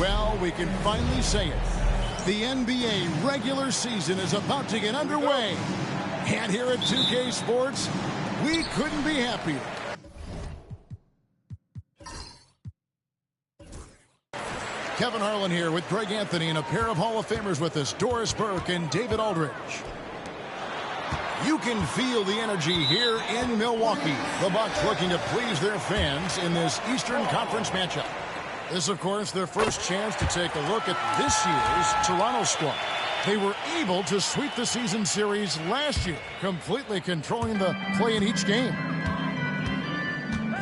Well, we can finally say it. The NBA regular season is about to get underway. And here at 2K Sports, we couldn't be happier. Kevin Harlan here with Greg Anthony and a pair of Hall of Famers with us, Doris Burke and David Aldridge. You can feel the energy here in Milwaukee. The Bucks looking to please their fans in this Eastern Conference matchup. This, of course, their first chance to take a look at this year's Toronto squad. They were able to sweep the season series last year, completely controlling the play in each game.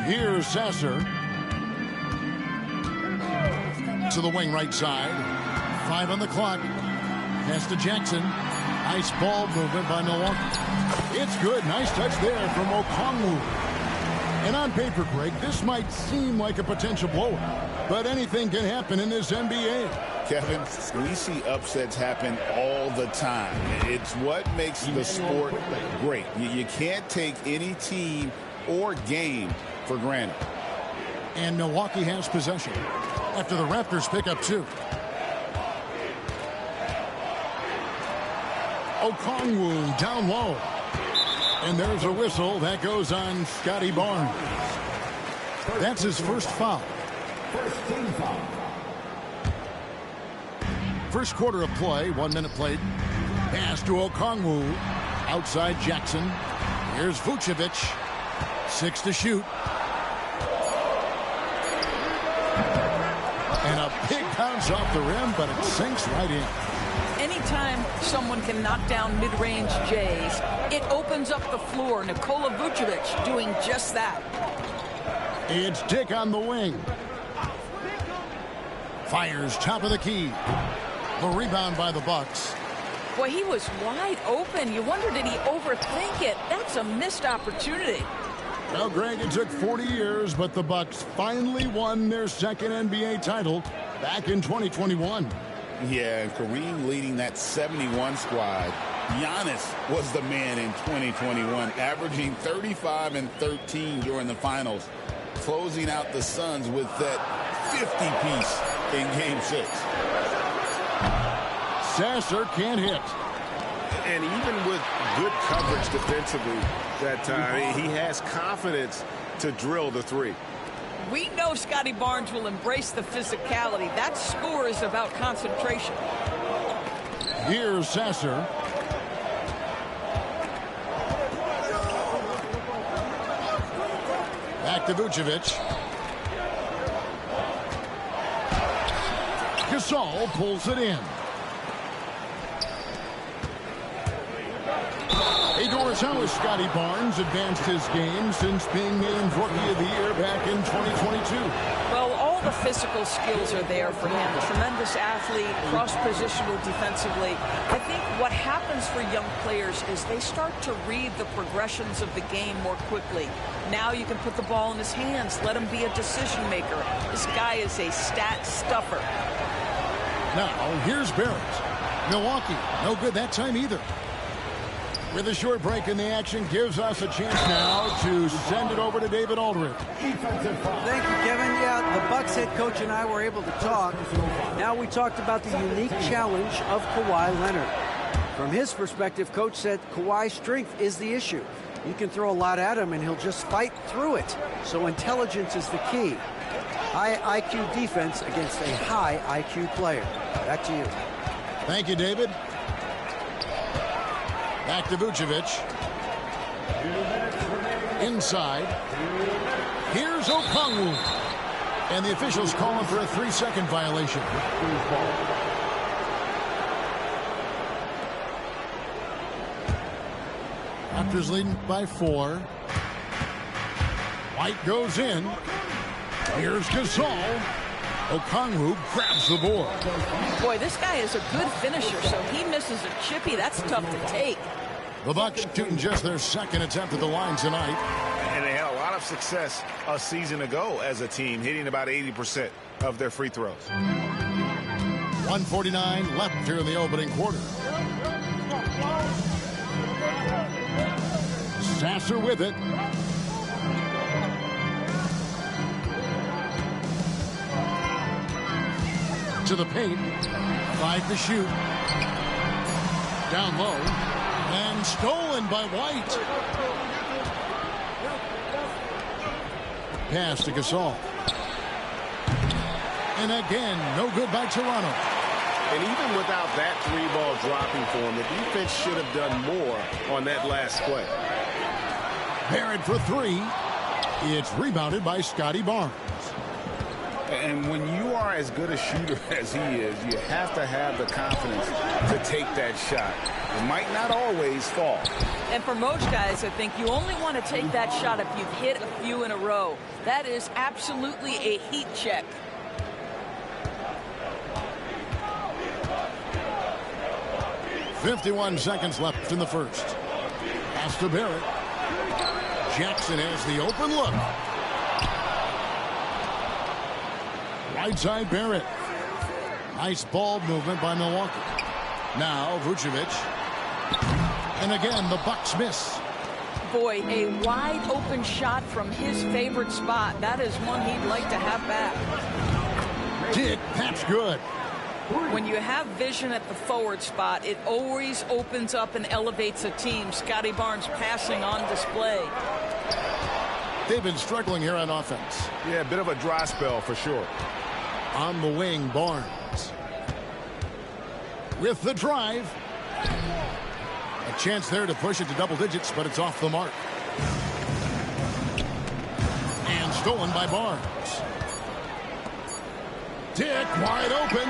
Here's Sasser. To the wing right side. 5 on the clock. Pass to Jackson. Nice ball movement by Milwaukee. It's good. Nice touch there from Okongwu. And on paper, Greg, this might seem like a potential blowout, but anything can happen in this NBA. Kevin, we see upsets happen all the time. It's what makes the sport great. You can't take any team or game for granted. And Milwaukee has possession after the Raptors pick up 2. Okongwu down low. And there's a whistle that goes on Scotty Barnes. That's his first foul. First team foul. First quarter of play, 1 minute played. Pass to Okongwu. Outside Jackson. Here's Vucevic. 6 to shoot. And a big bounce off the rim, but it sinks right in. Anytime someone can knock down mid-range J's, it opens up the floor. Nikola Vucevic doing just that. It's Dick on the wing. Fires top of the key. The rebound by the Bucks. Boy, he was wide open. You wonder, did he overthink it? That's a missed opportunity. Well, Greg, it took 40 years, but the Bucks finally won their second NBA title back in 2021. Yeah, and Kareem leading that 71 squad. Giannis was the man in 2021, averaging 35 and 13 during the finals, closing out the Suns with that 50-piece in Game 6. Sasser can't hit. And even with good coverage defensively that time, he has confidence to drill the 3. We know Scotty Barnes will embrace the physicality. That score is about concentration. Here's Sasser. Back to Vucevic. Gasol pulls it in. Hey, Doris, how has Scotty Barnes advanced his game since being named Rookie of the Year back in 2022? Well, all the physical skills are there for him. Tremendous athlete, cross-positional defensively. I think what happens for young players is they start to read the progressions of the game more quickly. Now you can put the ball in his hands, let him be a decision maker. This guy is a stat stuffer. Now, here's Barrett. Milwaukee, no good that time either. With a short break in the action, gives us a chance now to send it over to David Aldridge. Thank you, Kevin. Yeah, the Bucks head coach and I were able to talk. Now we talked about the unique challenge of Kawhi Leonard. From his perspective, coach said Kawhi's strength is the issue. You can throw a lot at him and he'll just fight through it. So intelligence is the key. High IQ defense against a high IQ player. Back to you. Thank you, David. Back to Vucevic. Inside. Here's Okongwu. And the officials calling for a 3-second violation. Raptors leading by 4. White goes in. Here's Gasol. Okongwu grabs the board. Boy, this guy is a good finisher, so he misses a chippy. That's tough to take. The Bucks shooting just their second attempt at the line tonight. And they had a lot of success a season ago as a team, hitting about 80% of their free throws. 1:49 left here in the opening quarter. Sasser with it. into the paint. 5 to shoot. Down low. And stolen by White. Pass to Gasol. And again, no good by Toronto. And even without that 3-ball dropping for him, the defense should have done more on that last play. Barrett for 3. It's rebounded by Scotty Barnes. And when you are as good a shooter as he is, you have to have the confidence to take that shot. It might not always fall. And for most guys, I think you only want to take that shot if you've hit a few in a row. That is absolutely a heat check. .51 seconds left in the first. Pass to Barrett. Jackson has the open look. Right side Barrett. Nice ball movement by Milwaukee. Now Vucevic. And again, the Bucks miss. Boy, a wide open shot from his favorite spot. That is one he'd like to have back. Dick, that's good. When you have vision at the forward spot, it always opens up and elevates a team. Scotty Barnes passing on display. They've been struggling here on offense. Yeah, a bit of a dry spell for sure. On the wing, Barnes. With the drive. A chance there to push it to double digits, but it's off the mark. And stolen by Barnes. Dick wide open.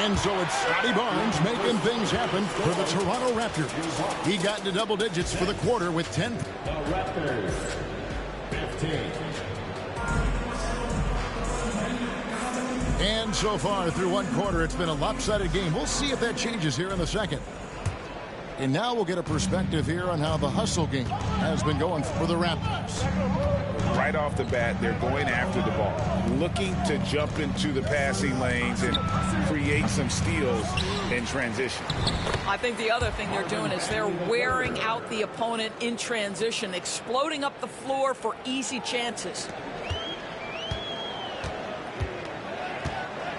And so it's Scotty Barnes making things happen for the Toronto Raptors. He got into double digits for the quarter with 10. The Raptors, 15. And so far through one quarter, it's been a lopsided game. We'll see if that changes here in the second. And now we'll get a perspective here on how the hustle game has been going for the Raptors. Right off the bat, they're going after the ball, looking to jump into the passing lanes and create some steals in transition. I think the other thing they're doing is they're wearing out the opponent in transition, exploding up the floor for easy chances.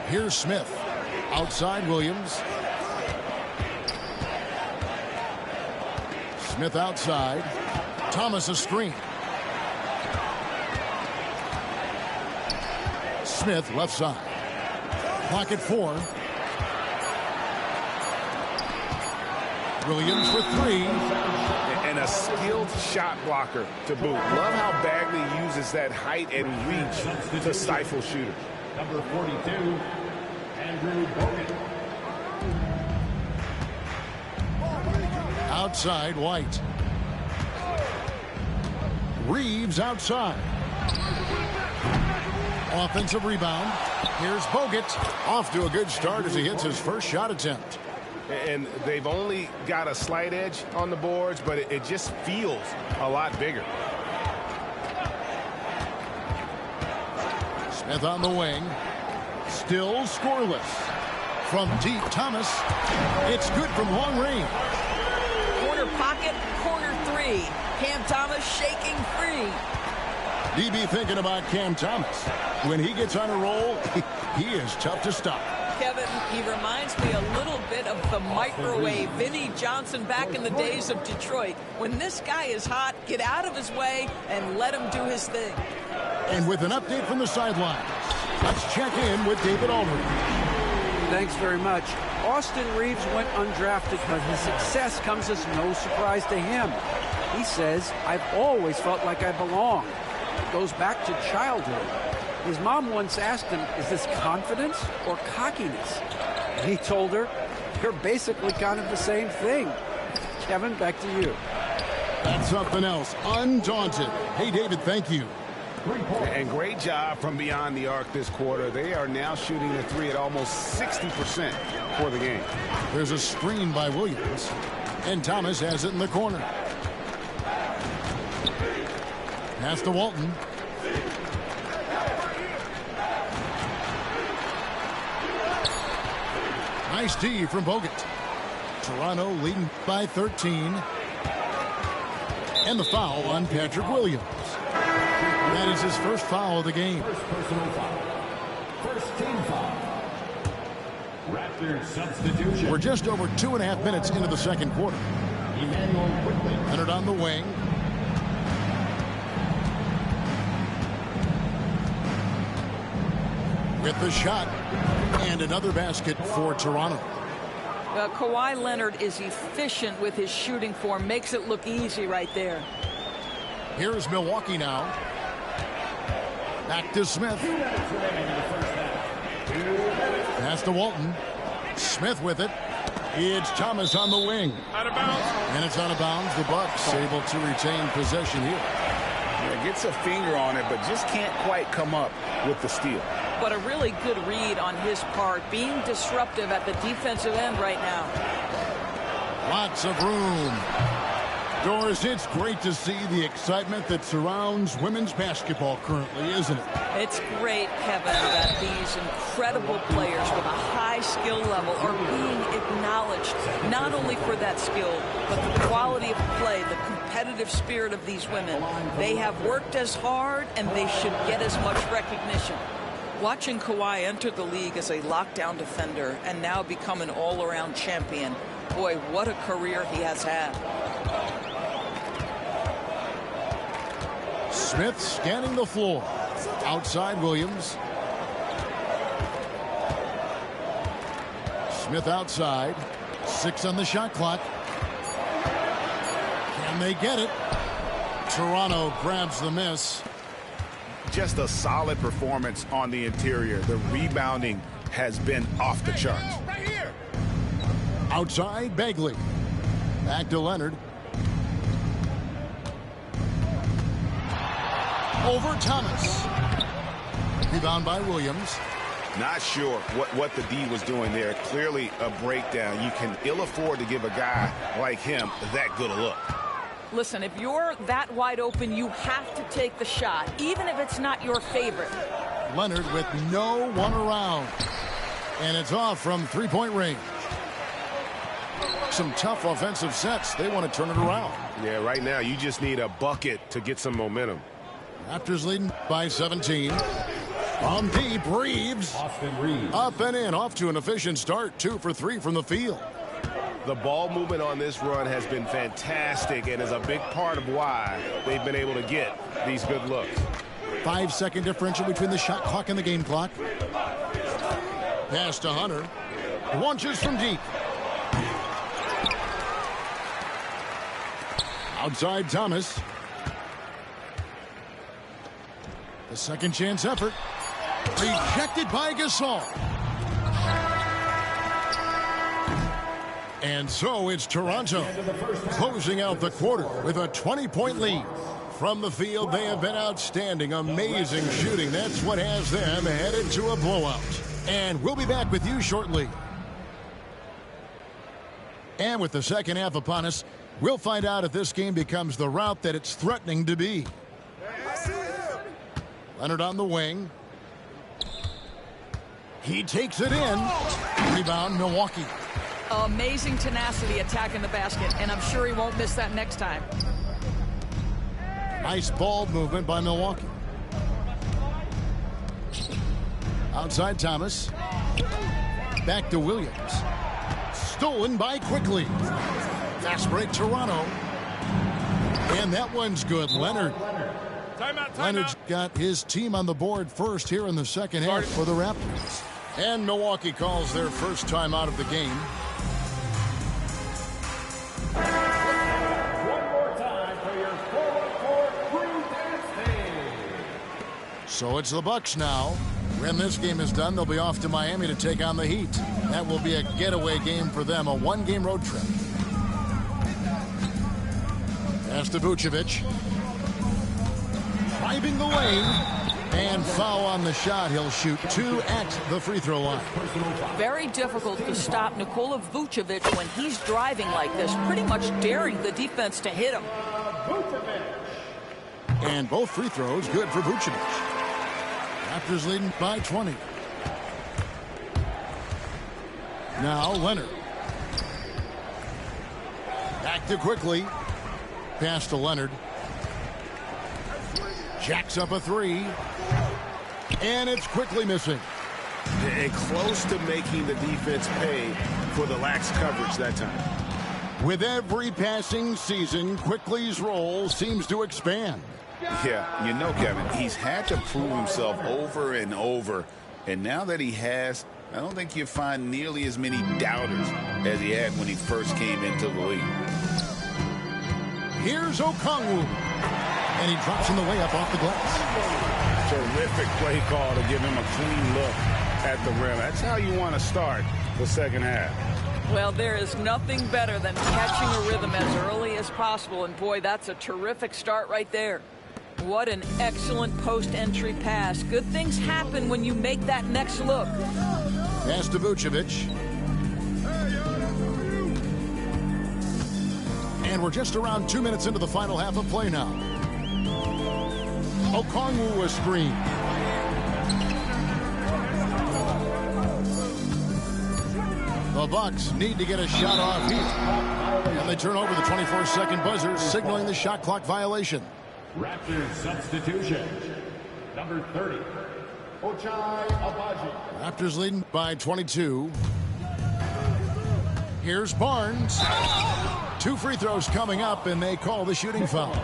Here's Smith. Outside Williams. Smith outside. Thomas a screen. Smith left side. Pocket 4. Williams for 3. And a skilled shot blocker to boot. Love how Bagley uses that height and reach to stifle shooters. Number 42, Andrew Bogut. Outside White. Reeves outside. Offensive rebound. Here's Bogut. Off to a good start as he hits his first shot attempt. And they've only got a slight edge on the boards, but it just feels a lot bigger. Smith on the wing. Still scoreless. From deep, Thomas. It's good from long range. Corner pocket, corner 3. Cam Thomas shaking free. DB thinking about Cam Thomas. When he gets on a roll, he is tough to stop. Kevin, he reminds me a little bit of the microwave Vinnie Johnson back in the days of Detroit. When this guy is hot, get out of his way and let him do his thing. And with an update from the sidelines, let's check in with David Aldridge. Thanks very much. Austin Reeves went undrafted, but his success comes as no surprise to him. He says, I've always felt like I belong. It goes back to childhood. His mom once asked him, is this confidence or cockiness? And he told her, you're basically kind of the same thing. Kevin, back to you. That's something else. Undaunted. Hey, David, thank you. And great job from beyond the arc this quarter. They are now shooting the 3 at almost 60% for the game. There's a screen by Williams. And Thomas has it in the corner. Pass to Walton. Nice D from Bogut. Toronto leading by 13. And the foul on Patrick Williams. That is his first foul of the game. First personal foul. First team foul. Raptors substitution. We're just over 2.5 minutes into the second quarter. Leonard on the wing. With the shot. And another basket for Toronto. Kawhi Leonard is efficient with his shooting form. Makes it look easy right there. Here's Milwaukee now. Back to Smith. Pass to Walton. Smith with it. It's Thomas on the wing. Out of bounds. And it's out of bounds. The Bucks able to retain possession here. Yeah, gets a finger on it, but just can't quite come up with the steal. But a really good read on his part, being disruptive at the defensive end right now. Lots of room. Doris, it's great to see the excitement that surrounds women's basketball currently, isn't it? It's great, Kevin, that these incredible players with a high skill level are being acknowledged, not only for that skill, but the quality of play, the competitive spirit of these women. They have worked as hard, and they should get as much recognition. Watching Kawhi enter the league as a lockdown defender and now become an all-around champion, boy, what a career he has had. Smith scanning the floor. Outside Williams. Smith outside. 6 on the shot clock. Can they get it? Toronto grabs the miss. Just a solid performance on the interior. The rebounding has been off the charts. Right here. Outside Bagley. Back to Leonard. Over Thomas. Rebound by Williams. Not sure what the D was doing there. Clearly a breakdown. You can ill afford to give a guy like him that good a look. Listen, if you're that wide open, you have to take the shot, even if it's not your favorite. Leonard with no one around. And it's off from three-point range. Some tough offensive sets. They want to turn it around. Yeah, right now you just need a bucket to get some momentum. Raptors leading by 17. From deep, Reeves. Austin Reeves. Up and in, off to an efficient start. 2 for 3 from the field. The ball movement on this run has been fantastic and is a big part of why they've been able to get these good looks. 5-second differential between the shot clock and the game clock. Pass to Hunter. Launches from deep. Outside Thomas. The second chance effort. Rejected by Gasol. And so it's Toronto closing out the quarter with a 20-point lead. From the field, they have been outstanding. Amazing shooting. That's what has them headed to a blowout. And we'll be back with you shortly. And with the second half upon us, we'll find out if this game becomes the route that it's threatening to be. Leonard on the wing. He takes it in. Rebound, Milwaukee. Amazing tenacity attacking the basket, and I'm sure he won't miss that next time. Nice ball movement by Milwaukee. Outside Thomas. Back to Williams. Stolen by Quickly. Fast break Toronto. And that one's good. Leonard. Leonard's got his team on the board first here in the second half for the Raptors. And Milwaukee calls their first time out of the game. One more time for your 4-on-4 crew dance team. So it's the Bucks now. When this game is done, they'll be off to Miami to take on the Heat. That will be a getaway game for them, a one-game road trip. Pass to Vucevic. Driving the lane. And foul on the shot. He'll shoot 2 at the free throw line. Very difficult to stop Nikola Vucevic when he's driving like this, pretty much daring the defense to hit him. And both free throws good for Vucevic. Raptors leading by 20. Now Leonard. Back to Quickly. Pass to Leonard. Jacks up a 3. And it's Quickly missing. And close to making the defense pay for the lax coverage that time. With every passing season, Quickly's role seems to expand. Yeah, you know, Kevin, he's had to prove himself over and over. And now that he has, I don't think you'll find nearly as many doubters as he had when he first came into the league. Here's Okongwu. And he drops in the way up off the glass. Terrific play call to give him a clean look at the rim. That's how you want to start the second half. Well, there is nothing better than catching a rhythm as early as possible. And, boy, that's a terrific start right there. What an excellent post-entry pass. Good things happen when you make that next look. Pass to Vucevic. And we're just around 2 minutes into the final half of play now. Okongwu a screen. The Bucks need to get a shot off here. And they turn over the 24-second buzzer, signaling the shot clock violation. Raptors substitution. Number 30, Ochai Agbaji. Raptors leading by 22. Here's Barnes. 2 free throws coming up, and they call the shooting foul.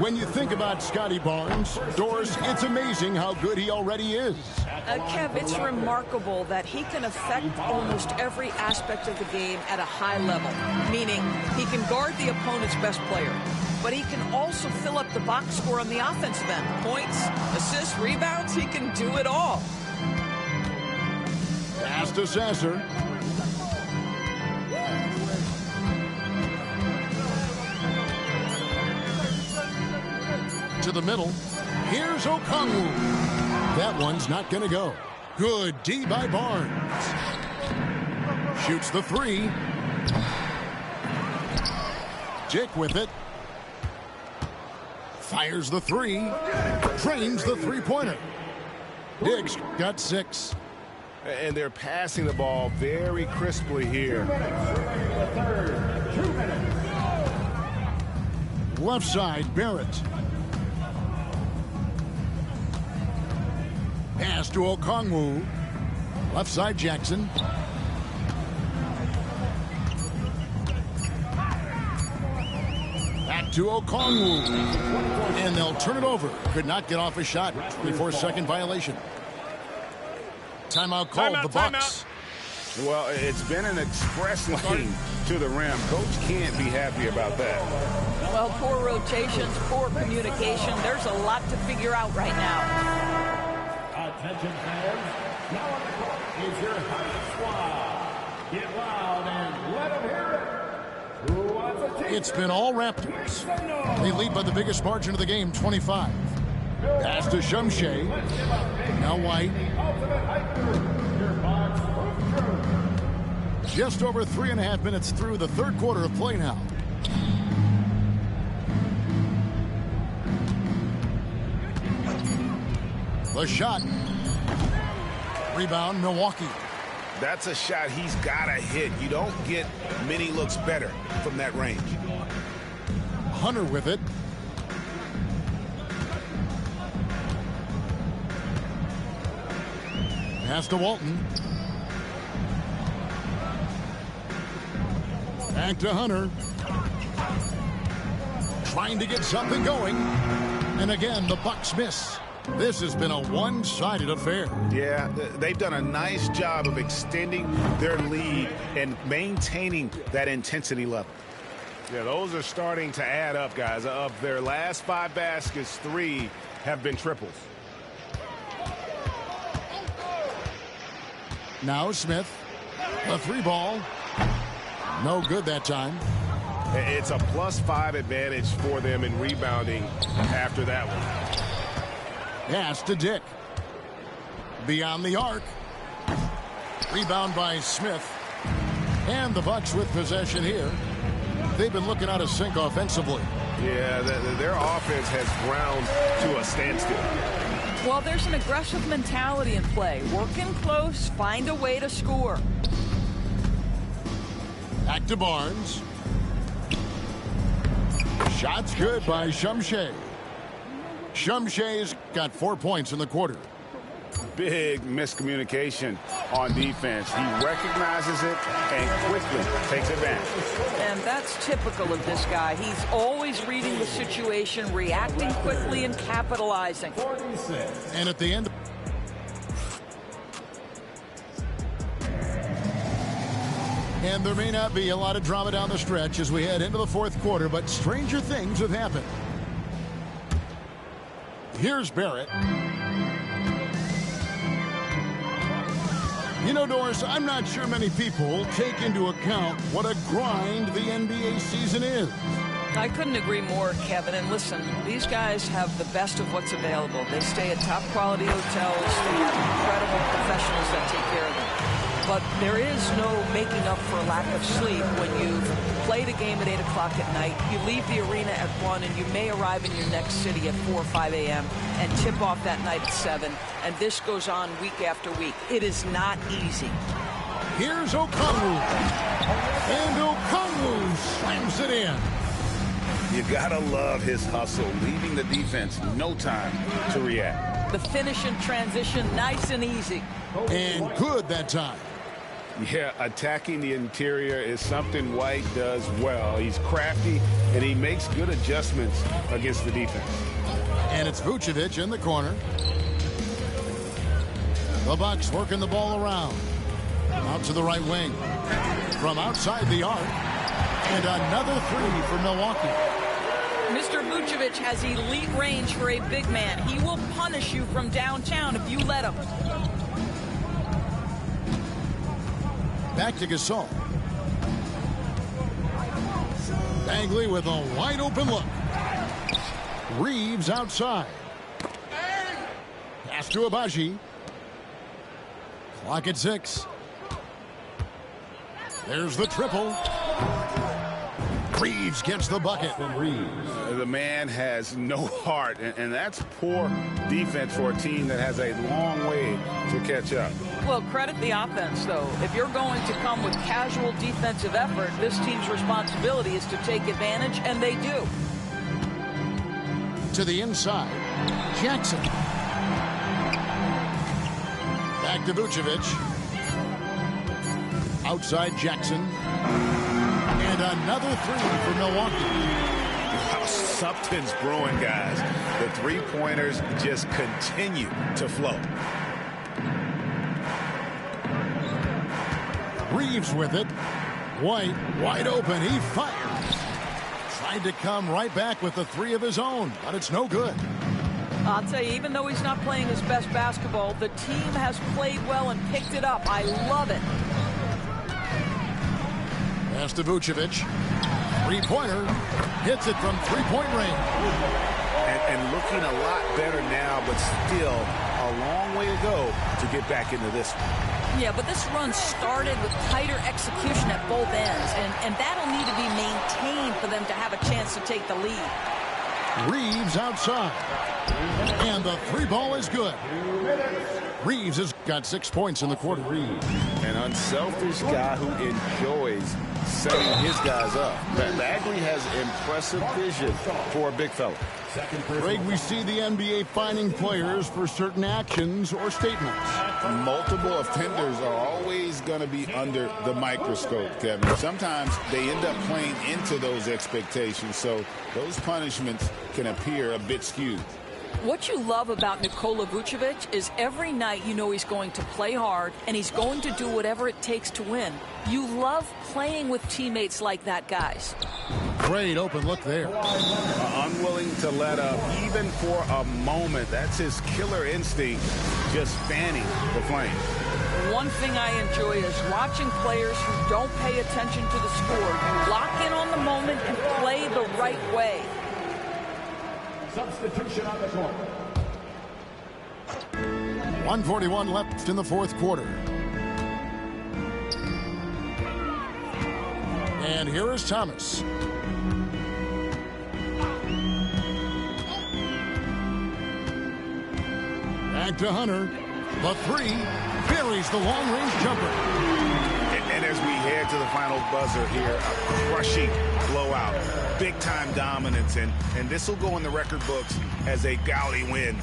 When you think about Scotty Barnes, Doris, it's amazing how good he already is. Kev, it's remarkable that he can affect almost every aspect of the game at a high level, meaning he can guard the opponent's best player, but he can also fill up the box score on the offensive end. Points, assists, rebounds, he can do it all. Pass to Sasser. To the middle. Here's Okongwu. That one's not going to go. Good D by Barnes. Shoots the 3. Dick with it. Fires the 3. Trains the three-pointer. Dick's got 6. And they're passing the ball very crisply here. Left side, Barrett. Pass to Okongwu. Left side, Jackson. Back to Okongwu. And they'll turn it over. Could not get off a shot. 24-second violation. Timeout called. The Bucks. Well, it's been an express lane to the rim. Coach can't be happy about that. Well, poor rotations, poor communication. There's a lot to figure out right now. Attention fans, now on the court is your highest squad. Get loud and let them hear it. Who wants a ticket? It's been all Raptors. They lead by the biggest margin of the game, 25. Pass to Shumshay. Now White. Just over 3.5 minutes through the third quarter of play now. The shot. Rebound, Milwaukee. That's a shot he's got to hit. You don't get many looks better from that range. Hunter with it. Pass to Walton. Back to Hunter. Trying to get something going. And again, the Bucks miss. This has been a one-sided affair. Yeah, they've done a nice job of extending their lead and maintaining that intensity level. Yeah, those are starting to add up, guys. Of their last 5 baskets, 3 have been triples. Now Smith. A 3-ball. No good that time. It's a +5 advantage for them in rebounding after that one. Pass to Dick. Beyond the arc. Rebound by Smith. And the Bucks with possession here. They've been looking out of sync offensively. Yeah, their offense has ground to a standstill. Well, there's an aggressive mentality in play. Working close, find a way to score. Back to Barnes. Shot's good by Shumshay. Shumshay's got 4 points in the quarter. big miscommunication on defense. He recognizes it and quickly takes advantage. And that's typical of this guy. He's always reading the situation, reacting quickly, and capitalizing. And at the end, and there may not be a lot of drama down the stretch as we head into the fourth quarter, but stranger things have happened. Here's Barrett. You know, Doris, I'm not sure many people take into account what a grind the NBA season is. I couldn't agree more, Kevin. And listen, these guys have the best of what's available. They stay at top quality hotels. They have incredible professionals that take care of them. But there is no making up for a lack of sleep when you've played a game at 8 o'clock at night, you leave the arena at 1, and you may arrive in your next city at 4 or 5 a.m. and tip off that night at 7. And this goes on week after week. It is not easy. Here's Okongwu. And Okongwu slams it in. You gotta love his hustle, leaving the defense no time to react. The finish in transition, nice and easy. And good that time. Yeah, attacking the interior is something White does well. He's crafty, and he makes good adjustments against the defense. And it's Vucevic in the corner. The Bucks working the ball around. Out to the right wing. From outside the arc. And another three for Milwaukee. Mr. Vucevic has elite range for a big man. He will punish you from downtown if you let him. Back to Gasol. Bagley with a wide open look. Reeves outside. Pass to Abaji. Clock at 6. There's the triple. Reeves gets the bucket. The man has no heart, and that's poor defense for a team that has a long way to catch up. Well, credit the offense, though. If you're going to come with casual defensive effort, this team's responsibility is to take advantage, and they do. To the inside, Jackson. Back to Vucevic. Outside Jackson. And another three for Milwaukee. Wow, something's brewing, guys. The three-pointers just continue to flow. Reeves with it. White wide open. He fires. Tried to come right back with the three of his own, but it's no good. I'll tell you, even though he's not playing his best basketball, the team has played well and picked it up. I love it. Pass to Vucevic. Three-pointer. Hits it from three-point range. And looking a lot better now, but still a long way to go to get back into this one. Yeah, but this run started with tighter execution at both ends, and that'll need to be maintained for them to have a chance to take the lead. Reeves outside. And the three ball is good. Reeves has got 6 points in the quarter. An unselfish guy who enjoys setting his guys up. Bagley has impressive vision for a big fella. Greg, we see the NBA fining players for certain actions or statements. Multiple offenders are always going to be under the microscope, Kevin. Sometimes they end up playing into those expectations, so those punishments can appear a bit skewed. What you love about Nikola Vucevic is every night you know he's going to play hard and he's going to do whatever it takes to win. You love playing with teammates like that, guys. Great open look there. Unwilling to let up even for a moment. That's his killer instinct, just fanning the flame. One thing I enjoy is watching players who don't pay attention to the score. You lock in on the moment and play the right way. Substitution on the court. 1:41 left in the fourth quarter. And here is Thomas. Back to Hunter. The three buries the long-range jumper. And as we head to the final buzzer here, a crushing blowout, big-time dominance, and this will go in the record books as a gaudy win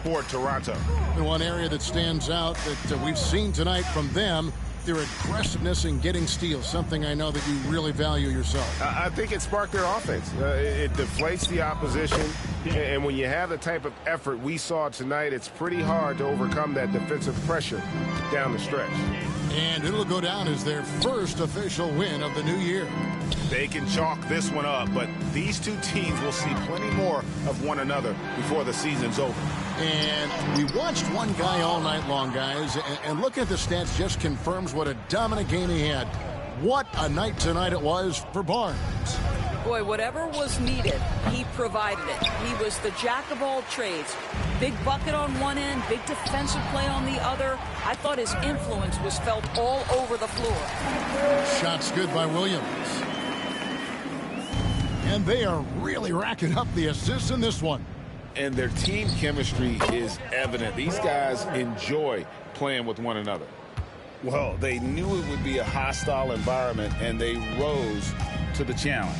for Toronto. And one area that stands out that we've seen tonight from them, their aggressiveness in getting steals, something I know that you really value yourself. I think it sparked their offense. It deflates the opposition, and when you have the type of effort we saw tonight, it's pretty hard to overcome that defensive pressure down the stretch. And it'll go down as their first official win of the new year. They can chalk this one up, but these two teams will see plenty more of one another before the season's over. And we watched one guy all night long, guys, and looking at the stats just confirms what a dominant game he had. What a night tonight it was for Barnes. Boy, whatever was needed, he provided it. He was the jack of all trades. Big bucket on one end, big defensive play on the other. I thought his influence was felt all over the floor. Shots good by Williams. And they are really racking up the assists in this one. And their team chemistry is evident. These guys enjoy playing with one another. Well, they knew it would be a hostile environment, and they rose to the challenge.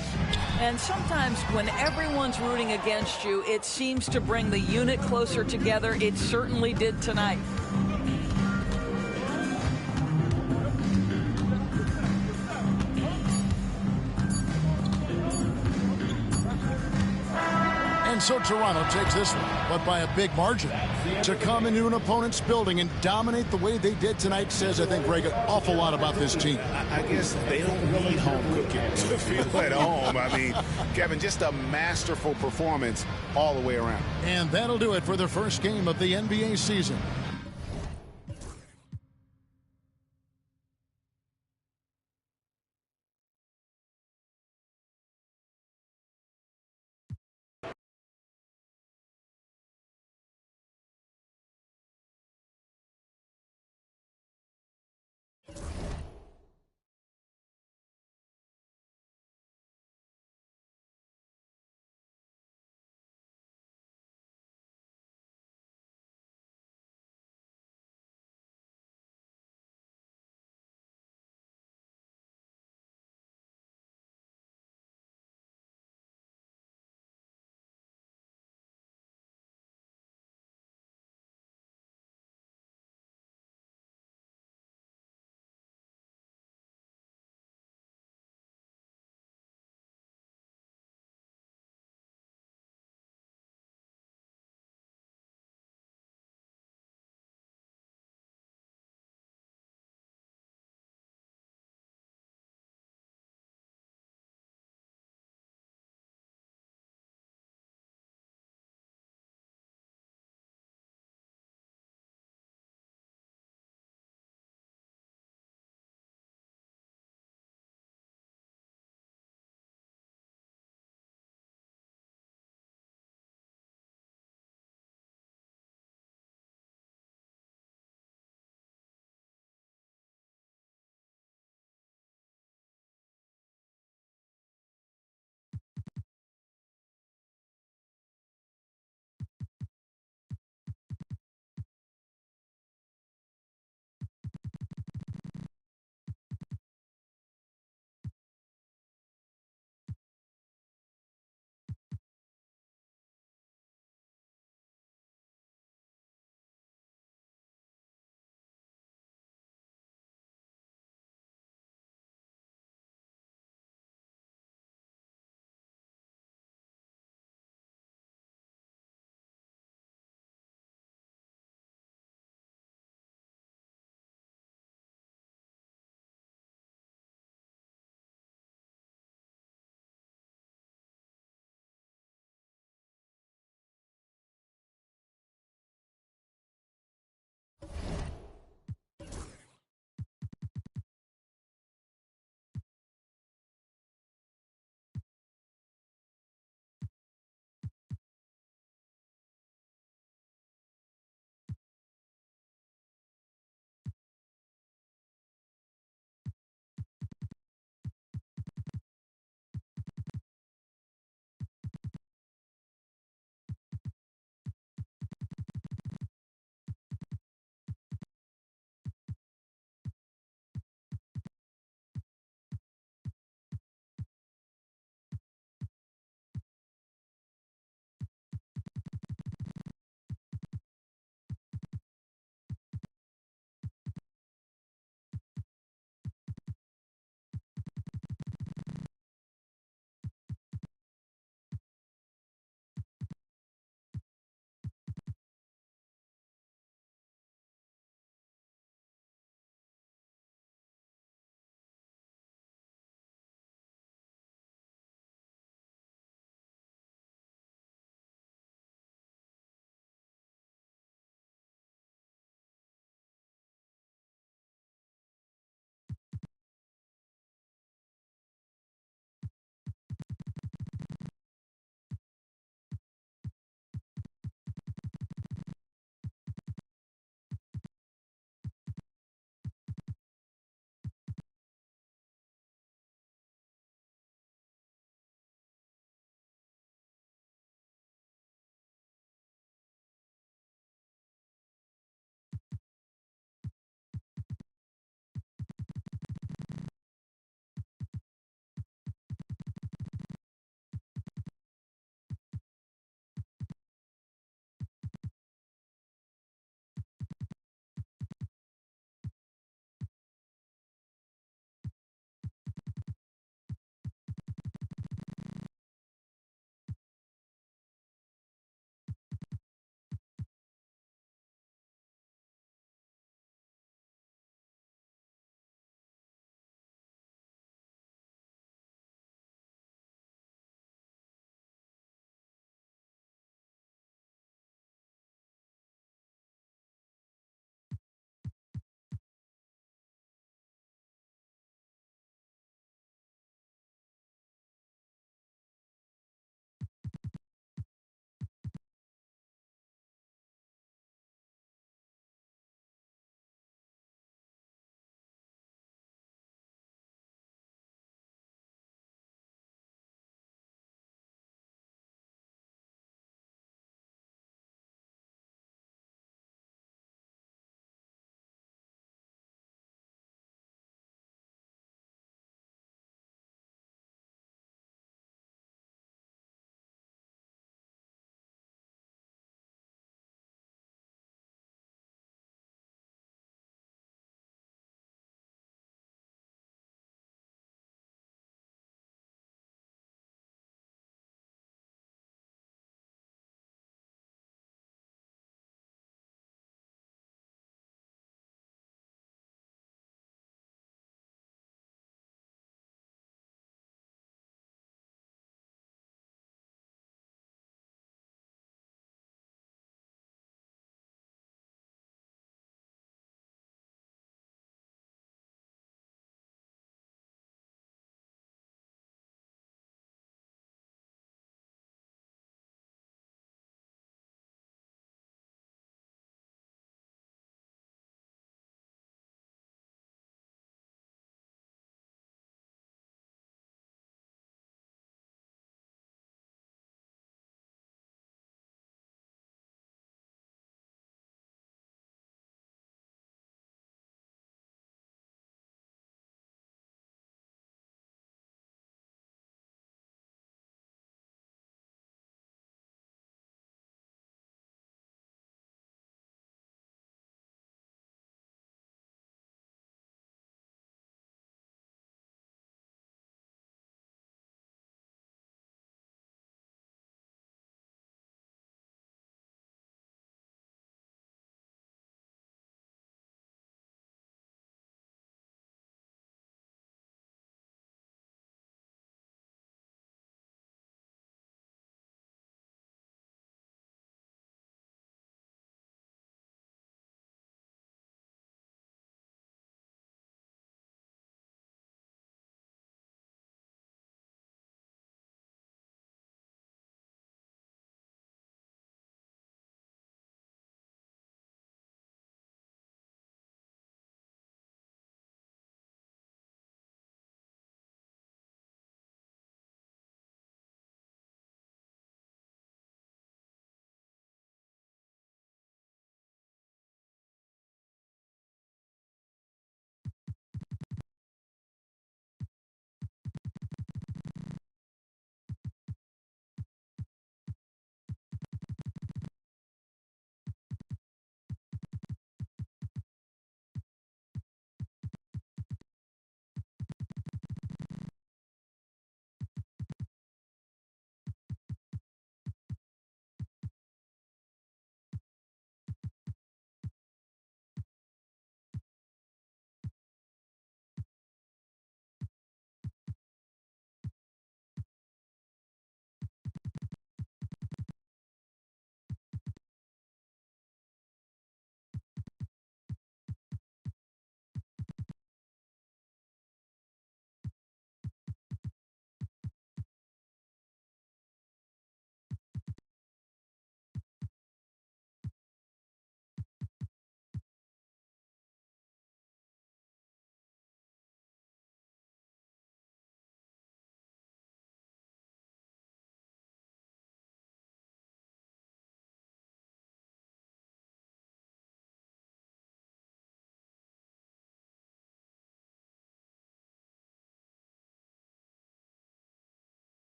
And sometimes when everyone's rooting against you, it seems to bring the unit closer together. It certainly did tonight. And so Toronto takes this one, but by a big margin. To come into an opponent's building and dominate the way they did tonight says, I think, Greg, an awful lot about this team. I guess they don't need home cooking to feel at home. I mean, Kevin, just a masterful performance all the way around. And that'll do it for the first game of the NBA season.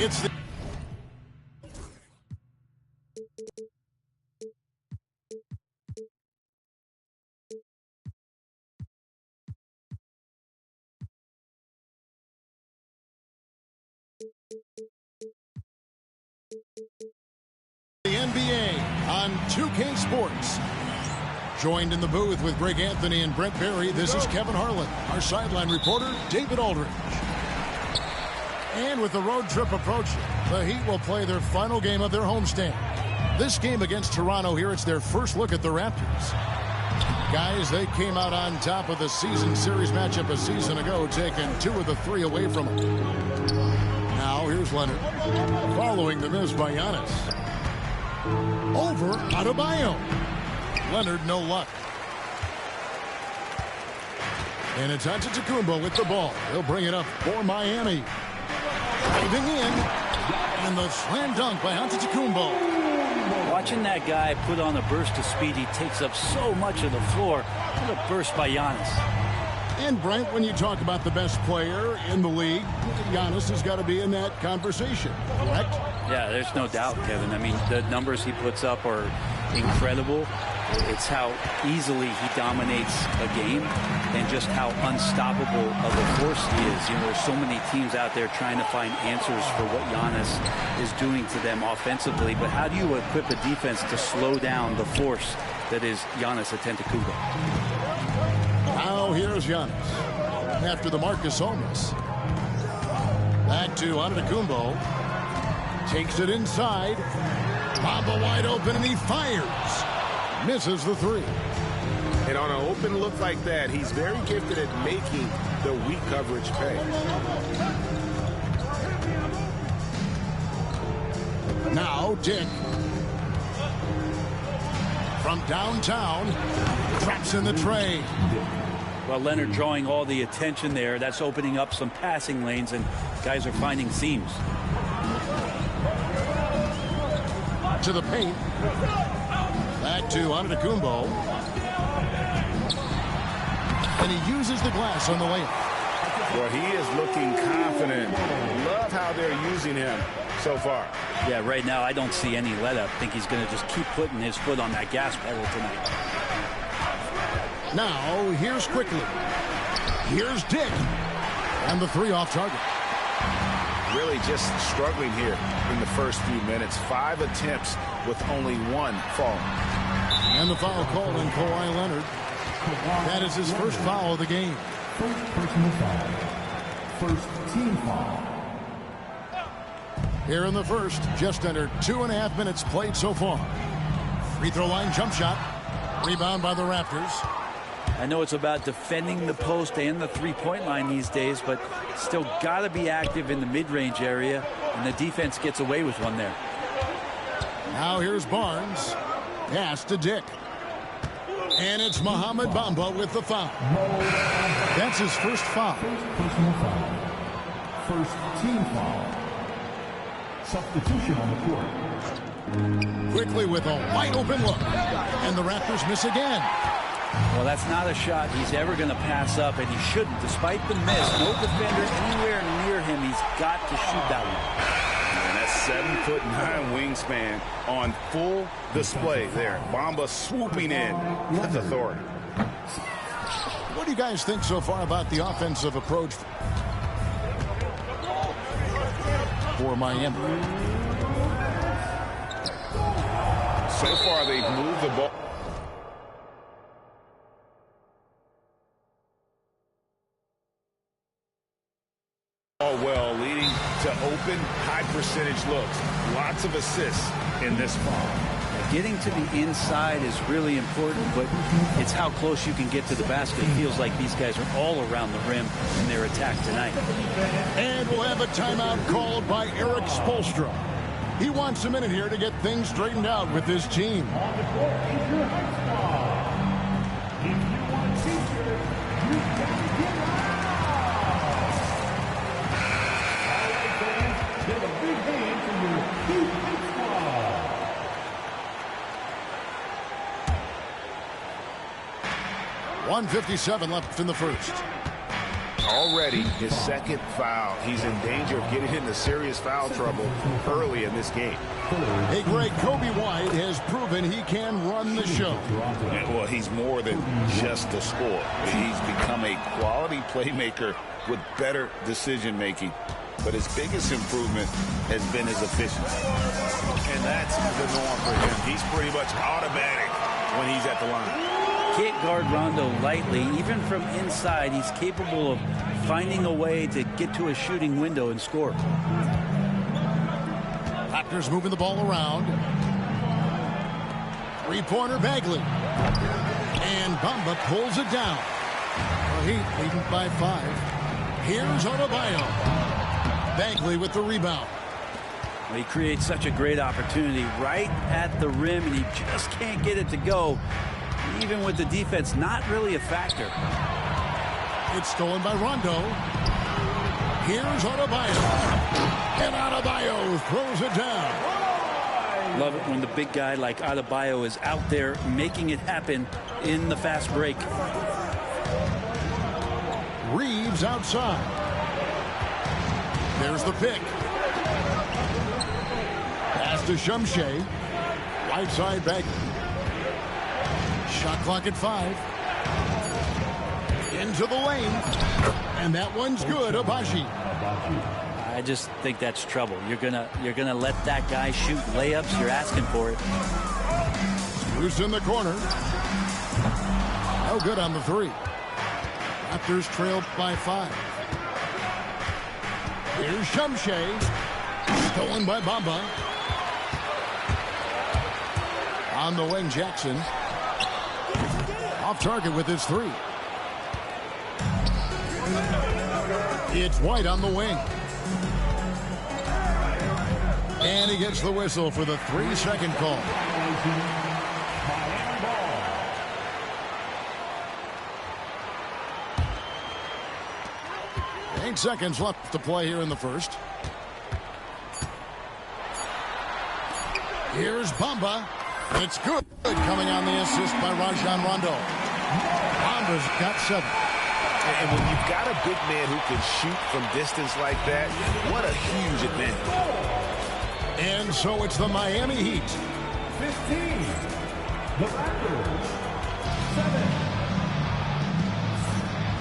It's the NBA on 2K Sports. Joined in the booth with Greg Anthony and Brent Barry, this is Kevin Harlan. Our sideline reporter, David Aldridge. And with the road trip approaching, the Heat will play their final game of their homestand. This game against Toronto here, it's their first look at the Raptors. Guys, they came out on top of the season series matchup a season ago, taking 2 of the 3 away from them. Now, here's Leonard. Following the miss by Giannis. Over Adebayo. Leonard, no luck. And it's Antetokounmpo with the ball. He'll bring it up for Miami. Diving in. And the slam dunk by Antetokounmpo. Watching that guy put on a burst of speed, he takes up so much of the floor. What a burst by Giannis. And Brent, when you talk about the best player in the league, Giannis has got to be in that conversation, correct? Yeah, there's no doubt, Kevin. I mean, the numbers he puts up are incredible. It's how easily he dominates a game and just how unstoppable of a force he is. You know, there's so many teams out there trying to find answers for what Giannis is doing to them offensively, but how do you equip a defense to slow down the force that is Giannis Antetokounmpo? Now here's Giannis after the Marcus Holmes. Back to Antetokounmpo. Takes it inside. Bamba wide open, and he fires. Misses the 3. And on an open look like that, he's very gifted at making the weak coverage pay. Now Dick. From downtown. Traps in the tray. Well, Leonard drawing all the attention there. That's opening up some passing lanes, and guys are finding seams. To the paint. Back to Antetokounmpo. And he uses the glass on the layup. Well, he is looking confident. Love how they're using him so far. Yeah, right now I don't see any let up. I think he's going to just keep putting his foot on that gas pedal tonight. Now, here's Quickly. Here's Dick. And the 3 off target. Really just struggling here in the first few minutes. 5 attempts with only 1 fall. And the foul called on Kawhi Leonard. That is his first foul of the game. First personal foul. First team foul. Here in the first, just under 2.5 minutes played so far. Free throw line jump shot. Rebound by the Raptors. I know it's about defending the post and the three-point line these days, but still got to be active in the mid-range area, and the defense gets away with one there. Now here's Barnes. Pass to Dick. And it's Mohamed Bamba with the foul. That's his first foul. First personal foul. First team foul. Substitution on the court. Quickly with a wide open look. And the Raptors miss again. Well, that's not a shot he's ever going to pass up, and he shouldn't. Despite the miss, no defender anywhere near him. He's got to shoot that one. And that 7'9" wingspan on full display there. Bamba swooping in with authority. What do you guys think so far about the offensive approach for Miami? So far, they've moved the ball. Well, leading to open, high percentage looks. Lots of assists in this ball. getting to the inside is really important, but it's how close you can get to the basket. It feels like these guys are all around the rim in their attack tonight. And we'll have a timeout called by Eric Spoelstra. He wants a minute here to get things straightened out with his team. On the court is your high squad. If you want features, you can get out. All right, fans, give a big hand to your Heat high squad. 1:57 left in the first. Already his second foul. He's in danger of getting into serious foul trouble early in this game. Hey, Greg, Kobe White has proven he can run the show. Yeah, well, he's more than just a scorer. He's become a quality playmaker with better decision-making. But his biggest improvement has been his efficiency. And that's the norm for him. He's pretty much automatic when he's at the line. Can't guard Rondo lightly. Even from inside, he's capable of finding a way to get to a shooting window and score. Raptors moving the ball around. Three-pointer Bagley. And Bamba pulls it down. The Heat leading by 5. Here's Adebayo. Bagley with the rebound. He creates such a great opportunity right at the rim, and he just can't get it to go. Even with the defense not really a factor. It's stolen by Rondo. Here's Adebayo. And Adebayo throws it down. Love it when the big guy like Adebayo is out there making it happen in the fast break. Reeves outside. There's the pick. Pass to Shumshay. Right side back. Shot clock at 5. Into the lane. And that one's good. Abaji. I just think that's trouble. You're gonna let that guy shoot layups. You're asking for it. Loose in the corner. No good on the 3. Raptors trailed by 5. Here's Shumshay. Stolen by Bamba. On the wing, Jackson. Off target with his 3. It's White on the wing. And he gets the whistle for the 3-second call. 8 seconds left to play here in the first. Here's Bamba. It's good. Coming on the assist by Rajon Rondo. Bamba's got 7. And when you've got a big man who can shoot from distance like that, what a huge advantage. And so it's the Miami Heat. 15. The Raptors. 7.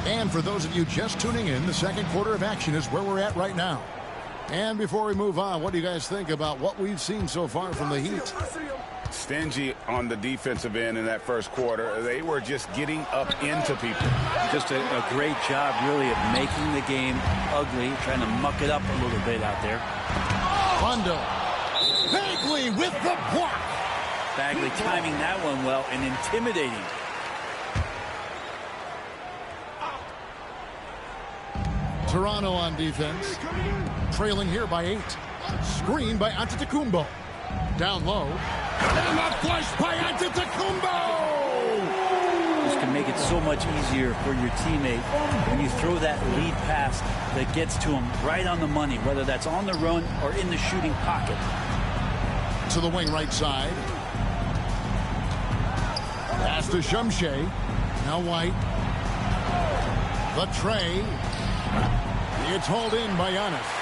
And for those of you just tuning in, the second quarter of action is where we're at right now. And before we move on, what do you guys think about what we've seen so far from the Heat? Stingy on the defensive end in that first quarter. They were just getting up into people. Just a great job, really, of making the game ugly, trying to muck it up a little bit out there. Rondo. Bagley with the block. Bagley timing that one well and intimidating. Toronto on defense. Trailing here by 8. Screen by Antetokounmpo. Down low. And a flush by Antetokounmpo! This can make it so much easier for your teammate when you throw that lead pass that gets to him right on the money, whether that's on the run or in the shooting pocket. To the wing right side. Pass to Shumshay. Now White. The tray. It's hauled in by Giannis.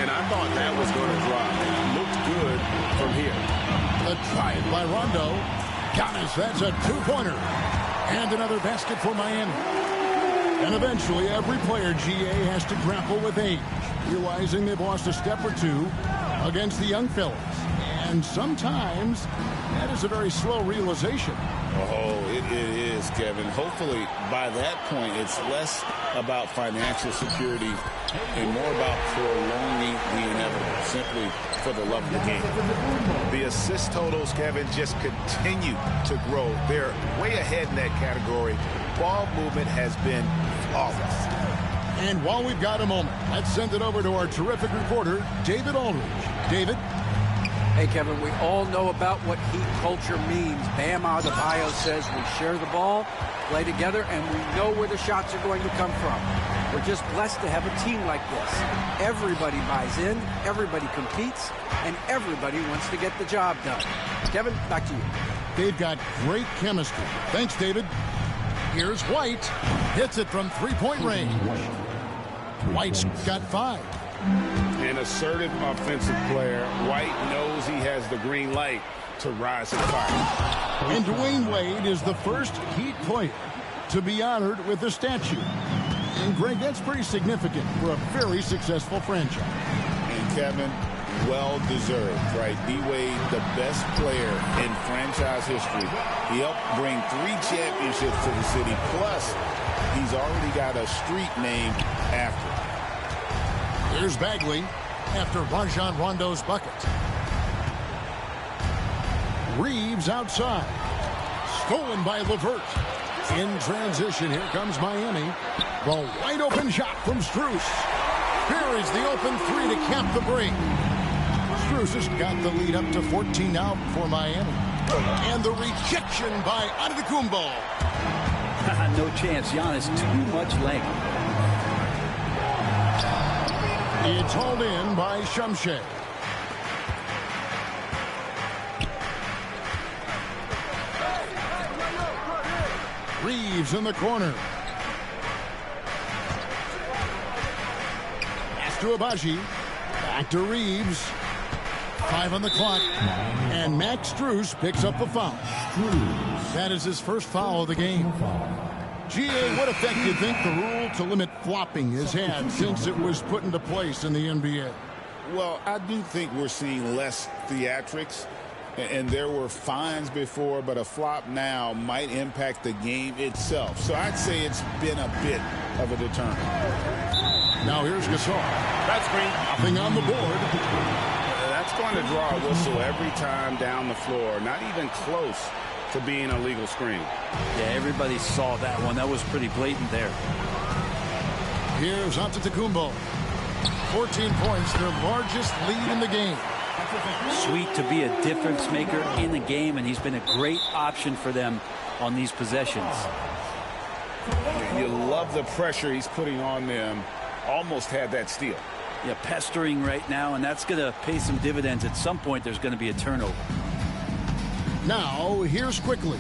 And I thought that was going to drop. It looked good from here. The drive by Rondo. Giannis, that's a 2-pointer. And another basket for Miami. And eventually, every player, GA, has to grapple with age, realizing they've lost a step or 2 against the young fellas. And sometimes, that is a very slow realization. Oh, it is, Kevin. Hopefully, by that point, it's less about financial security and more about prolonging the inevitable, simply for the love of the game. The assist totals, Kevin, just continue to grow. They're way ahead in that category. Ball movement has been flawless. And while we've got a moment, let's send it over to our terrific reporter, David Aldridge. David? Hey, Kevin, we all know about what Heat culture means. Bam Adebayo says we share the ball, play together, and we know where the shots are going to come from. We're just blessed to have a team like this. Everybody buys in, everybody competes, and everybody wants to get the job done. Kevin, back to you. They've got great chemistry. Thanks, David. Here's White. Hits it from three-point range. White's got 5. An assertive offensive player. White knows he has the green light to rise and fire. And Dwayne Wade is the first Heat player to be honored with a statue. And, Greg, that's pretty significant for a very successful franchise. And, Kevin, well-deserved, right? D-Wade, the best player in franchise history. He helped bring 3 championships to the city. Plus, he's already got a street named after him. Here's Bagley after Rajon Rondo's bucket. Reeves outside. Stolen by LeVert. In transition, here comes Miami. The wide open shot from Strus. Here is the open 3 to cap the break. Strus has got the lead up to 14 now for Miami. And the rejection by Antetokounmpo. No chance. Giannis, too much length. It's hauled in by Shumshay. Reeves in the corner. Pass to Abaji. Back to Reeves. 5 on the clock. And Max Strus picks up the foul. That is his first foul of the game. G.A., what effect do you think the rule to limit flopping has had since it was put into place in the NBA? Well, I do think we're seeing less theatrics. And there were fines before, but a flop now might impact the game itself. So I'd say it's been a bit of a deterrent. Now here's Gasol. That's green. Nothing on the board. That's going to draw a whistle every time down the floor. Not even close to being a legal screen. Yeah, everybody saw that one. That was pretty blatant there. Here's Antetokounmpo. 14 points, their largest lead in the game. Sweet to be a difference maker in the game, and he's been a great option for them on these possessions. You love the pressure he's putting on them. Almost had that steal. Yeah, pestering right now, and that's going to pay some dividends. At some point, there's going to be a turnover. Now, here's Quickly.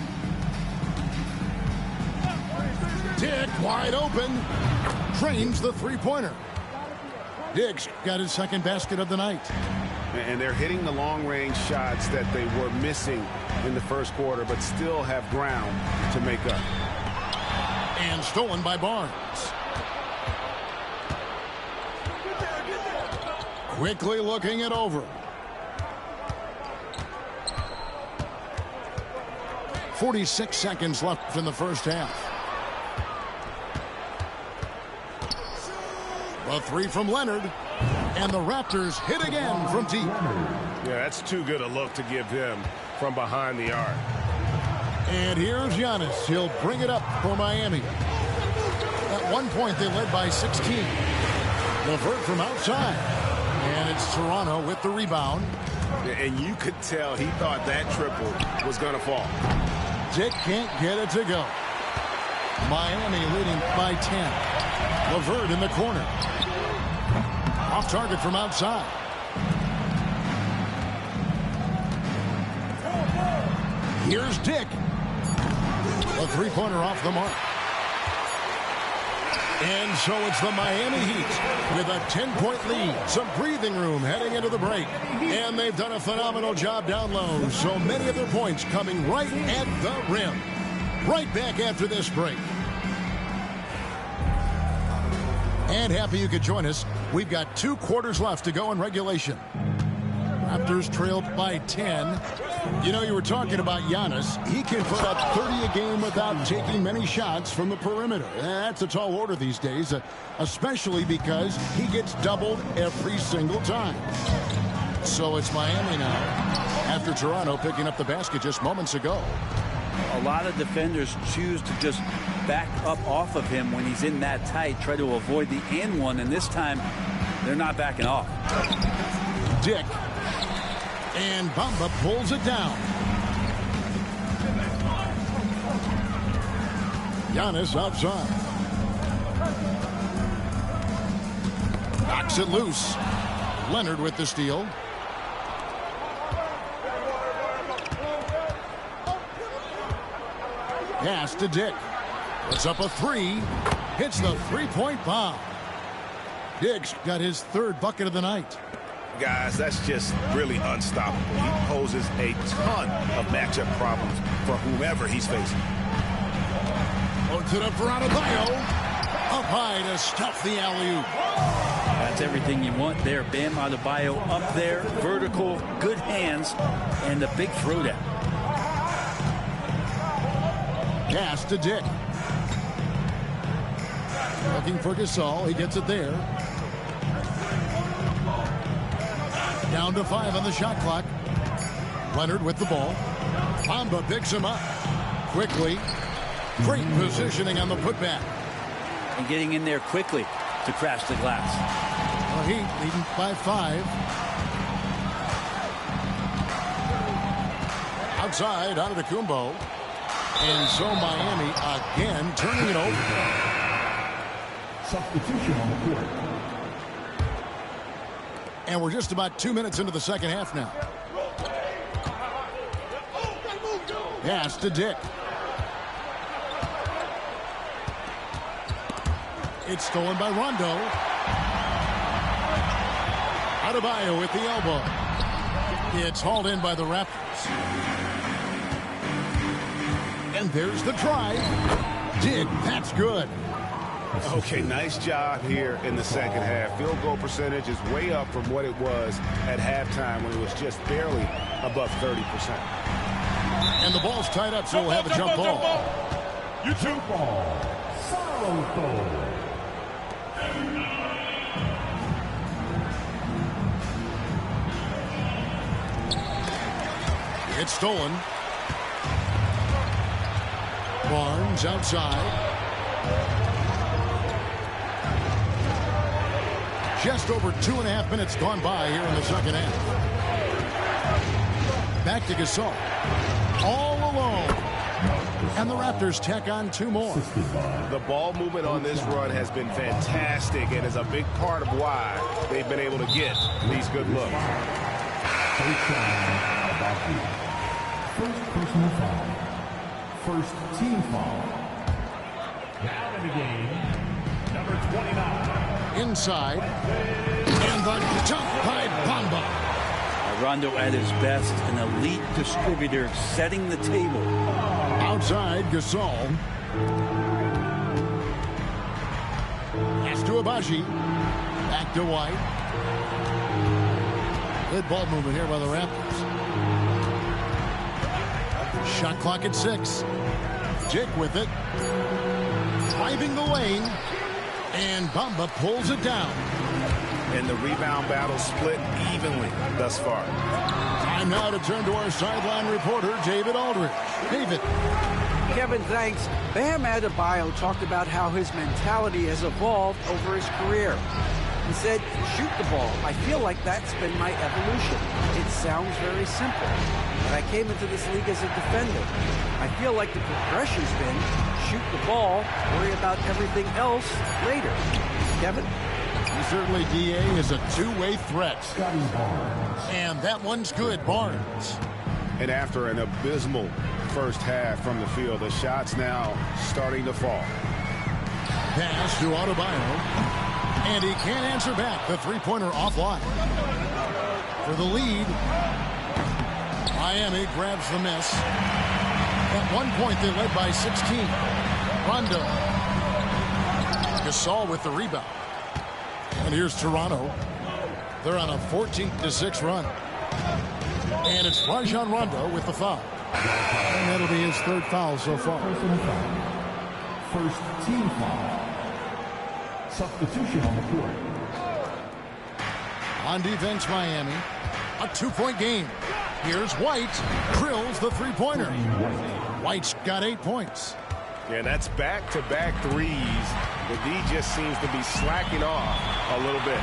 Dick wide open. Drains the three-pointer. Dick's got his second basket of the night. And they're hitting the long-range shots that they were missing in the first quarter, but still have ground to make up. And stolen by Barnes. Quickly looking it over. 46 seconds left in the first half. A 3 from Leonard. And the Raptors hit again from deep. Yeah, that's too good a look to give him from behind the arc. And here's Giannis. He'll bring it up for Miami. At one point, they led by 16. LeVert from outside. And it's Toronto with the rebound. And you could tell he thought that triple was going to fall. Dick can't get it to go. Miami leading by 10. LeVert in the corner. Off target from outside. Here's Dick. A three-pointer off the mark. And so it's the Miami Heat with a 10-point lead. Some breathing room heading into the break. And they've done a phenomenal job down low. So many of their points coming right at the rim. Right back after this break. And happy you could join us. We've got 2 quarters left to go in regulation. Raptors trailed by 10. You know, you were talking about Giannis. He can put up 30 a game without taking many shots from the perimeter. That's a tall order these days, especially because he gets doubled every single time. So it's Miami now, after Toronto picking up the basket just moments ago. A lot of defenders choose to just back up off of him when he's in that tight, try to avoid the and one, and this time they're not backing off. Dick. And Bamba pulls it down. Giannis outside. Knocks it loose. Leonard with the steal. Pass to Dick. Puts up a three. Hits the three-point bomb. Dick's got his third bucket of the night. Guys, that's just really unstoppable. He poses a ton of matchup problems for whomever he's facing. Puts it up for Adebayo. Up high to stuff the alley-oop. That's everything you want there. Bam Adebayo up there, vertical, good hands, and the big throwdown. Pass to Dick. Looking for Gasol. He gets it there. Down to 5 on the shot clock. Leonard with the ball. Bamba picks him up quickly. Great positioning on the putback. And getting in there quickly to crash the glass. Well, Heat leading by 5. Outside, out of the Kumbo. And so Miami again turning it over. Substitution on the court. And we're just about 2 minutes into the second half now. Pass to Dick. It's stolen by Rondo. Adebayo with the elbow. It's hauled in by the Raptors. And there's the drive. Dick, that's good. Okay, nice job here in the second half. Field goal percentage is way up from what it was at halftime when it was just barely above 30%. And the ball's tied up, so we'll have a jump ball. You jump ball. Sorrowful. It's stolen. Barnes outside. Just over 2.5 minutes gone by here in the second half. Back to Gasol. All alone. And the Raptors tack on 2 more. The ball movement on this run has been fantastic and is a big part of why they've been able to get these good looks. First personal foul. First team foul. Down in the game, number 29. Inside. And the jump by Bamba. Rondo at his best, an elite distributor, setting the table. Outside, Gasol. Pass to Abaji. Back to White. Good ball movement here by the Raptors. Shot clock at 6. Dick with it. Driving the lane. And Bamba pulls it down. And the rebound battle split evenly thus far. Time now to turn to our sideline reporter, David Aldridge. David. Kevin, thanks. Bam Adebayo talked about how his mentality has evolved over his career. He said, shoot the ball. I feel like that's been my evolution. It sounds very simple, but I came into this league as a defender. I feel like the progression's been shoot the ball, worry about everything else later. Kevin? Certainly, DA is a two-way threat. And that one's good, Barnes. And after an abysmal first half from the field, the shot's now starting to fall. Pass to Adebayo. And he can't answer back. The three-pointer offline. For the lead, Miami grabs the miss. At one point, they led by 16. Rondo. Gasol with the rebound. And here's Toronto. They're on a 14-6 run. And it's Rajon Rondo with the foul. And that'll be his third foul so far. First team foul. Substitution on the court. On defense, Miami. A 2-point game. Here's White. Drills the three-pointer. White's got 8 points. Yeah, that's back-to-back threes. The D just seems to be slacking off a little bit.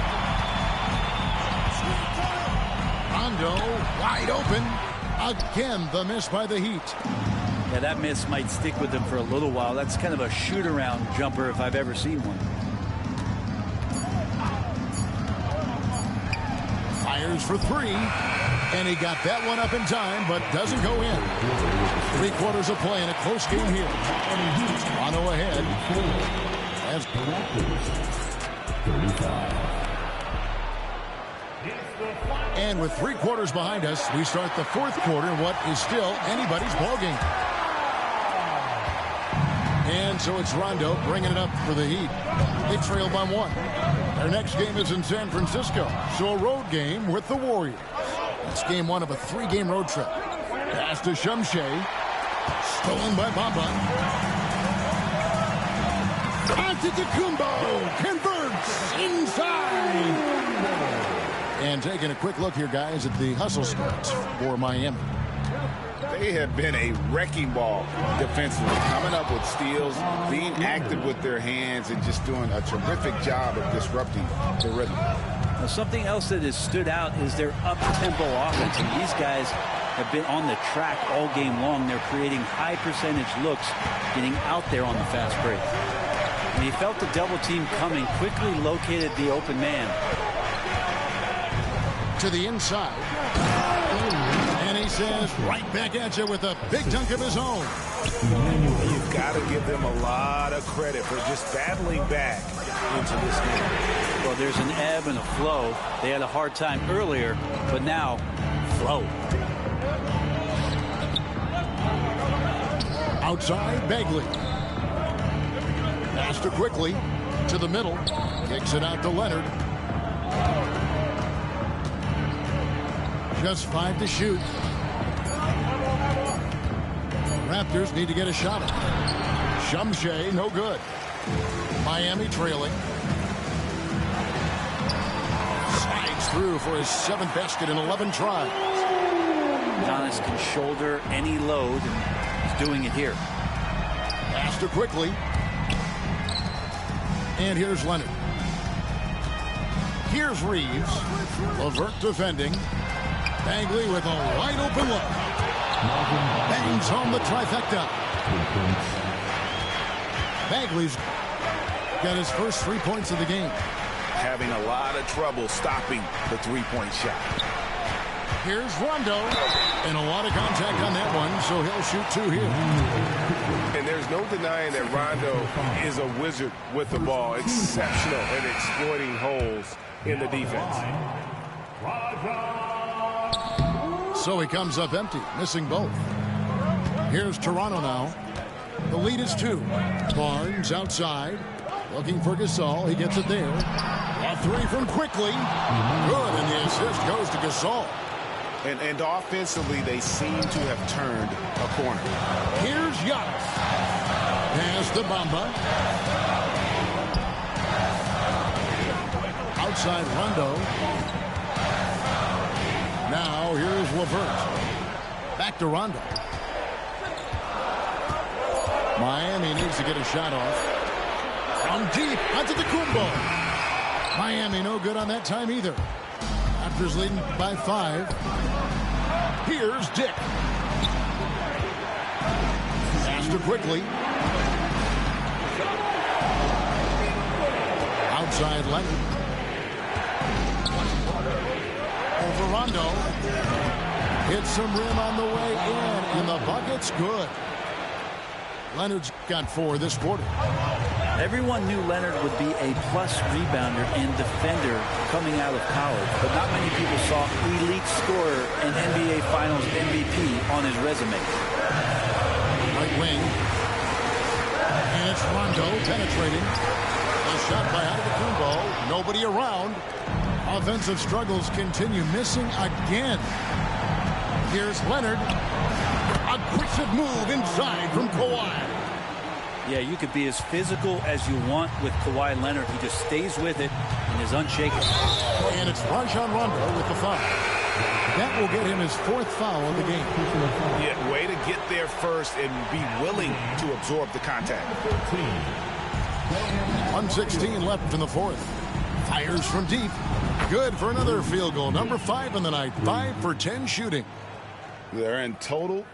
Rondo wide open. Again, the miss by the Heat. Yeah, that miss might stick with them for a little while. That's kind of a shoot-around jumper if I've ever seen one. Fires for 3. And he got that one up in time, but doesn't go in. 3 quarters of play in a close game here. Toronto ahead. As 35. And with 3 quarters behind us, we start the 4th quarter in what is still anybody's ballgame. And so it's Rondo bringing it up for the Heat. They trail by 1. Their next game is in San Francisco, so a road game with the Warriors. It's game 1 of a 3-game road trip. Pass to Shumshay. Stolen by Bamba. Antetokounmpo converts inside. And taking a quick look here, guys, at the hustle stats for Miami. They have been a wrecking ball defensively, coming up with steals, being active with their hands, and just doing a terrific job of disrupting the rhythm. Now, something else that has stood out is their up-tempo offense. And these guys have been on the track all game long. They're creating high-percentage looks, getting out there on the fast break. And he felt the double team coming, quickly located the open man. To the inside. And he says, right back at you with a big dunk of his own. You've got to give them a lot of credit for just battling back into this game. Well, there's an ebb and a flow. They had a hard time earlier, but now, flow. Outside, Bagley. Pass to quickly to the middle. Kicks it out to Leonard. Just 5 to shoot. Raptors need to get a shot. Shumshay, no good. Miami trailing. Slides through for his 7th basket in 11 tries. Giannis can shoulder any load, and he's doing it here. Pass to quickly. And here's Leonard. Here's Reeves. LeVert defending. Bagley with a wide open look. Bangs home the trifecta. Bagley's got his first 3 points of the game. Having a lot of trouble stopping the three-point shot. Here's Rondo. And a lot of contact on that one, so he'll shoot 2 here. And there's no denying that Rondo is a wizard with the ball. Exceptional at exploiting holes in the defense. So he comes up empty, missing both. Here's Toronto now. The lead is 2. Barnes outside, looking for Gasol. He gets it there. A 3 from quickly. Good, and the assist goes to Gasol. And offensively, they seem to have turned a corner. Here's Giannis. Pass to Bamba. Outside Rondo. Now here's LeVert. Back to Rondo. Miami needs to get a shot off. From deep onto the Kumbo. Miami no good on that time either. Raptors leading by 5. Here's Dick. Pass to quickly. Outside Leonard. Over Rondo. Hits some rim on the way in, and the bucket's good. Leonard's got 4 this quarter. Everyone knew Leonard would be a plus rebounder and defender coming out of college, but not many people saw elite scorer and NBA Finals MVP on his resume. Right wing. And it's Rondo penetrating. A shot by Antetokounmpo. Nobody around. Offensive struggles continue, missing again. Here's Leonard. Aggressive move inside from Kawhi. Yeah, you could be as physical as you want with Kawhi Leonard. He just stays with it and is unshakable. And it's Rajon Rondo with the foul. That will get him his 4th foul of the game. Yeah, way to get there first and be willing to absorb the contact. 1:16 left in the 4th. Fires from deep. Good for another field goal. Number 5 in the night. 5 for 10 shooting. They're in total